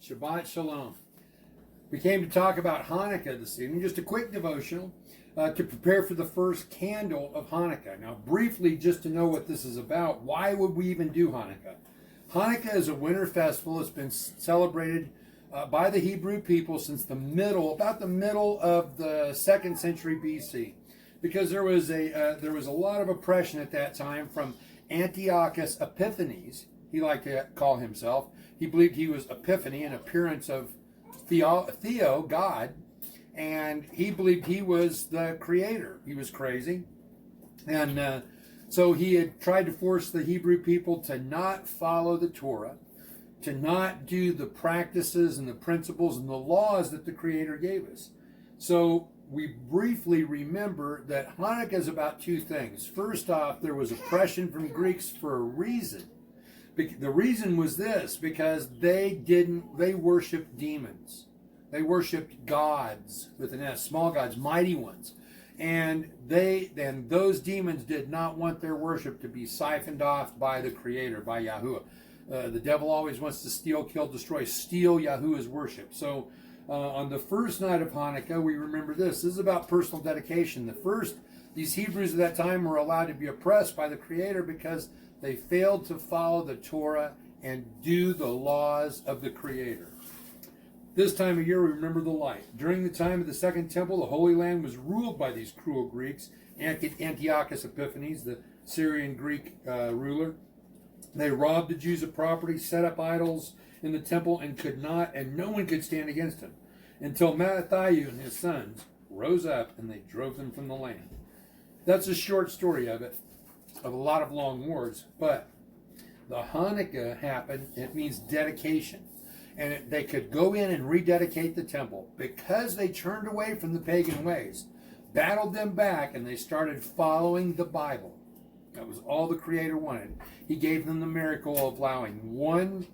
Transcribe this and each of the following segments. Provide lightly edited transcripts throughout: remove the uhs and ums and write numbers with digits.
Shabbat Shalom. We came to talk about Hanukkah this evening, just a quick devotional to prepare for the first candle of Hanukkah. Now, briefly, just to know what this is about, why would we even do Hanukkah? Hanukkah is a winter festival. It's been celebrated by the Hebrew people since about the middle of the 2nd century BC, because there was a lot of oppression at that time from Antiochus Epiphanes. He liked to call himself. He believed he was Epiphany, an appearance of Theo, God, and he believed he was the creator. He was crazy. And so he had tried to force the Hebrew people to not follow the Torah, to not do the practices and the principles and the laws that the Creator gave us. So we briefly remember that Hanukkah is about two things. First off, there was oppression from Greeks for a reason. The reason was this, because they worshiped demons. They worshiped gods with an S, small gods, mighty ones. And those demons did not want their worship to be siphoned off by the Creator, by Yahuwah. The devil always wants to steal, kill, destroy, steal Yahuwah's worship. So on the first night of Hanukkah, we remember this. This is about personal dedication. These Hebrews at that time were allowed to be oppressed by the Creator because they failed to follow the Torah and do the laws of the Creator. This time of year, we remember the light. During the time of the Second Temple, the Holy Land was ruled by these cruel Greeks. Antiochus Epiphanes, the Syrian Greek ruler. They robbed the Jews of property, set up idols in the temple, and no one could stand against them, until Mattathiah and his sons rose up and they drove them from the land. That's a short story of a lot of long words, but the Hanukkah happened. It means dedication. And they could go in and rededicate the temple because they turned away from the pagan ways, battled them back, and they started following the Bible. That was all the Creator wanted. He gave them the miracle of allowing one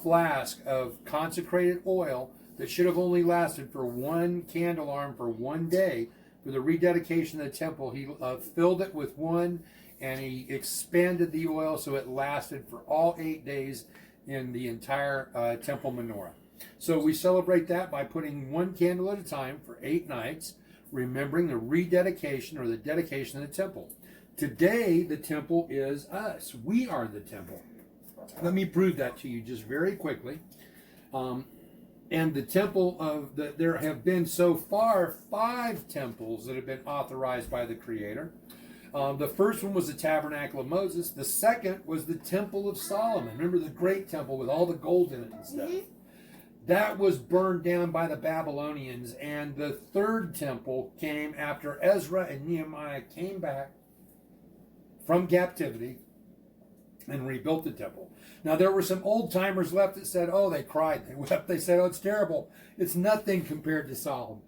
flask of consecrated oil that should have only lasted for one candle arm for one day. For the rededication of the temple, he filled it with one, and he expanded the oil so it lasted for all 8 days in the entire temple menorah. So we celebrate that by putting one candle at a time for 8 nights, remembering the rededication or the dedication of the temple. Today, the temple is us. We are the temple. Let me prove that to you just very quickly. And the temple there have been so far 5 temples that have been authorized by the Creator. The first one was the Tabernacle of Moses. The second was the Temple of Solomon. Remember the great temple with all the gold in it and stuff. Mm-hmm. That was burned down by the Babylonians. And the third temple came after Ezra and Nehemiah came back from captivity and rebuilt the temple. Now, there were some old-timers left that said, oh, they cried, they wept, they said, oh, it's terrible. It's nothing compared to Solomon.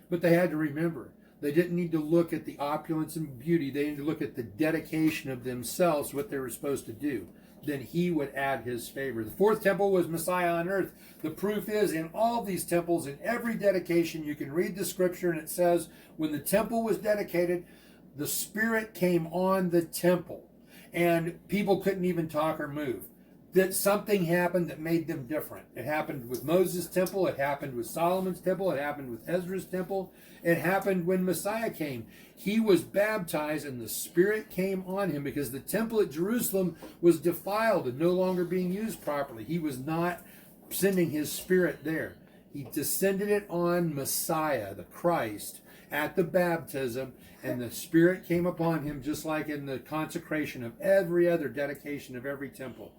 But they had to remember, they didn't need to look at the opulence and beauty. They needed to look at the dedication of themselves, what they were supposed to do. Then he would add his favor. The fourth temple was Messiah on earth. The proof is in all these temples, in every dedication, you can read the scripture and it says, when the temple was dedicated, the Spirit came on the temple and people couldn't even talk or move. That something happened that made them different. It happened with Moses' temple. It happened with Solomon's temple. It happened with Ezra's temple. It happened when Messiah came. He was baptized and the Spirit came on him because the temple at Jerusalem was defiled and no longer being used properly. He was not sending his Spirit there. He descended it on Messiah, the Christ, at the baptism, and the Spirit came upon him just like in the consecration of every other dedication of every temple.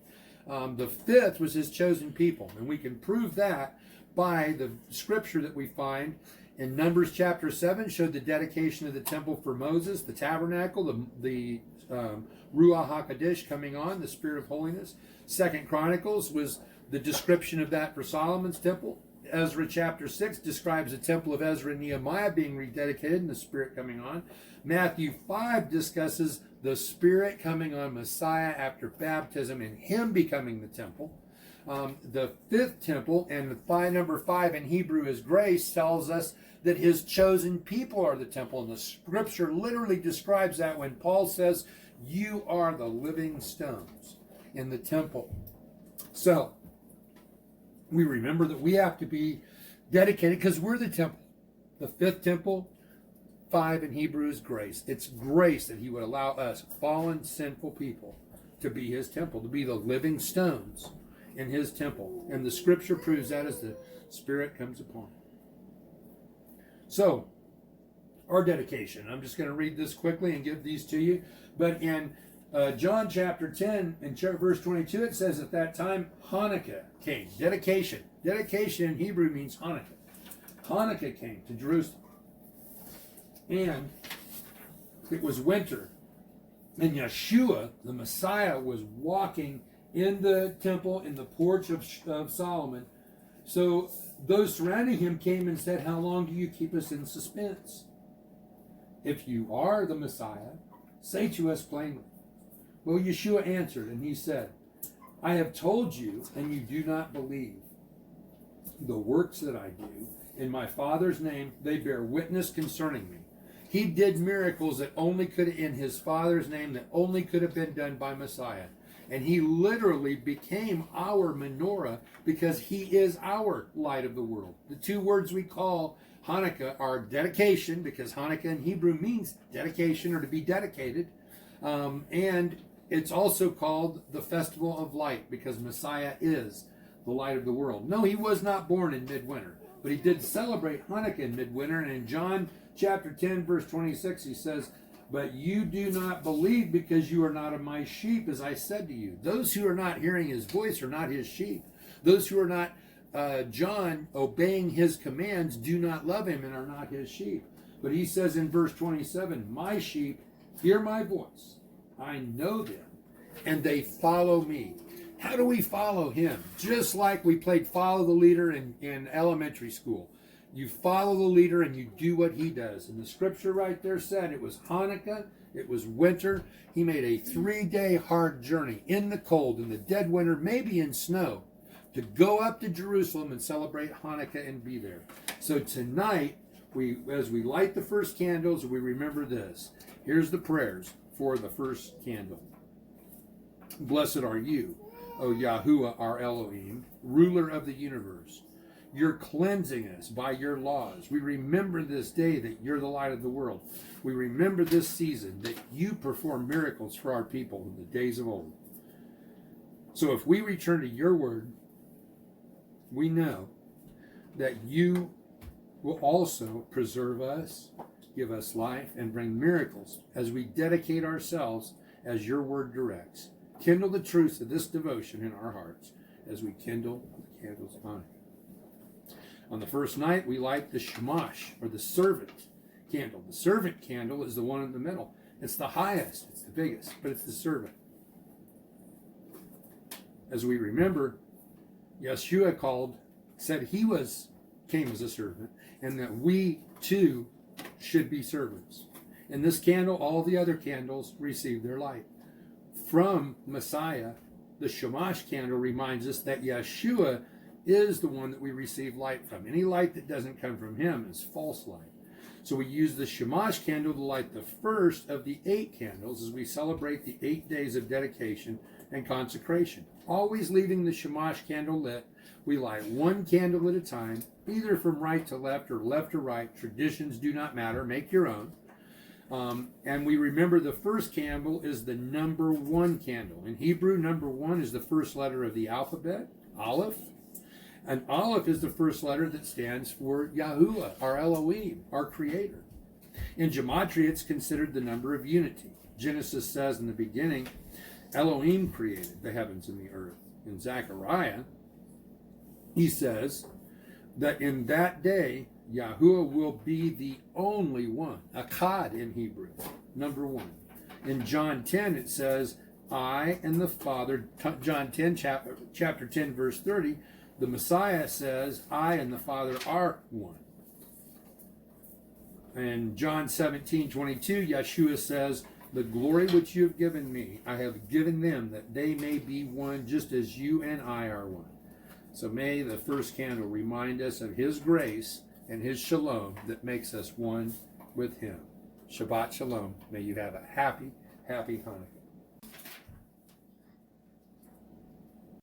The fifth was his chosen people, and we can prove that by the scripture that we find in Numbers chapter 7 showed the dedication of the temple for Moses, the tabernacle, the Ruach HaKodesh coming on, the Spirit of holiness. 2 Chronicles was the description of that for Solomon's temple. Ezra chapter 6 describes the temple of Ezra and Nehemiah being rededicated and the Spirit coming on. Matthew 5 discusses the Spirit coming on Messiah after baptism and him becoming the temple. The fifth temple, and the number 5 in Hebrew is grace, tells us that his chosen people are the temple. And the scripture literally describes that when Paul says, you are the living stones in the temple. So, We remember that we have to be dedicated because we're the temple. The fifth temple, 5 in Hebrew, is grace. It's grace that he would allow us, fallen, sinful people, to be his temple, to be the living stones in his temple. And the scripture proves that as the Spirit comes upon it. So, our dedication. I'm just going to read this quickly and give these to you. But in John chapter 10 and verse 22, it says at that time, Hanukkah came. Dedication. Dedication in Hebrew means Hanukkah. Hanukkah came to Jerusalem. And it was winter. And Yeshua, the Messiah, was walking in the temple, in the porch of Solomon. So those surrounding him came and said, how long do you keep us in suspense? If you are the Messiah, say to us plainly. Well, Yeshua answered, and he said, I have told you, and you do not believe. The works that I do in my Father's name, they bear witness concerning me. He did miracles that only could, in his Father's name, that only could have been done by Messiah. And he literally became our menorah because he is our light of the world. The two words we call Hanukkah are dedication, because Hanukkah in Hebrew means dedication or to be dedicated. And it's also called the Festival of Light because Messiah is the light of the world. No, he was not born in midwinter, but he did celebrate Hanukkah in midwinter. And in John chapter 10, verse 26, he says, but you do not believe because you are not of my sheep, as I said to you. Those who are not hearing his voice are not his sheep. Those who are not John obeying his commands do not love him and are not his sheep. But he says in verse 27, my sheep hear my voice. I know them and they follow me. How do we follow him? Just like we played follow the leader in elementary school. You follow the leader and you do what he does. And the scripture right there said it was Hanukkah, it was winter. He made a 3-day hard journey in the cold, in the dead winter, maybe in snow, to go up to Jerusalem and celebrate Hanukkah and be there. So tonight, as we light the first candles, we remember this. Here's the prayers for the first candle. Blessed are you, O Yahuwah, our Elohim, ruler of the universe. You're cleansing us by your laws. We remember this day that you're the light of the world. We remember this season that you perform miracles for our people in the days of old. So if we return to your word, we know that you will also preserve us, give us life, and bring miracles as we dedicate ourselves as your word directs. Kindle the truths of this devotion in our hearts as we kindle the candles of Hanukkah. On the first night, we light the shamash, or the servant candle. The servant candle is the one in the middle. It's the highest, it's the biggest, but it's the servant. As we remember, Yeshua said he came as a servant, and that we too should be servants. In this candle, all the other candles receive their light. From Messiah, the shamash candle reminds us that Yeshua is the one that we receive light from. Any light that doesn't come from him is false light. So we use the shamash candle to light the first of the 8 candles as we celebrate the 8 days of dedication and consecration. Always leaving the shamash candle lit, we light one candle at a time, either from right to left or left to right. Traditions do not matter. Make your own. And we remember the first candle is the number 1 candle. In Hebrew, number 1 is the first letter of the alphabet, Aleph. And Aleph is the first letter that stands for Yahuwah, our Elohim, our Creator. In Gematria, it's considered the number of unity. Genesis says in the beginning, Elohim created the heavens and the earth. In Zechariah, he says that in that day, Yahuwah will be the only one, Akkad in Hebrew, number 1. In John 10, it says, I and the Father, John 10, chapter 10, verse 30, the Messiah says, I and the Father are one. And John 17:22, Yeshua says, the glory which you have given me, I have given them, that they may be one, just as you and I are one. So may the first candle remind us of his grace and his shalom that makes us one with him. Shabbat shalom. May you have a happy, happy Hanukkah.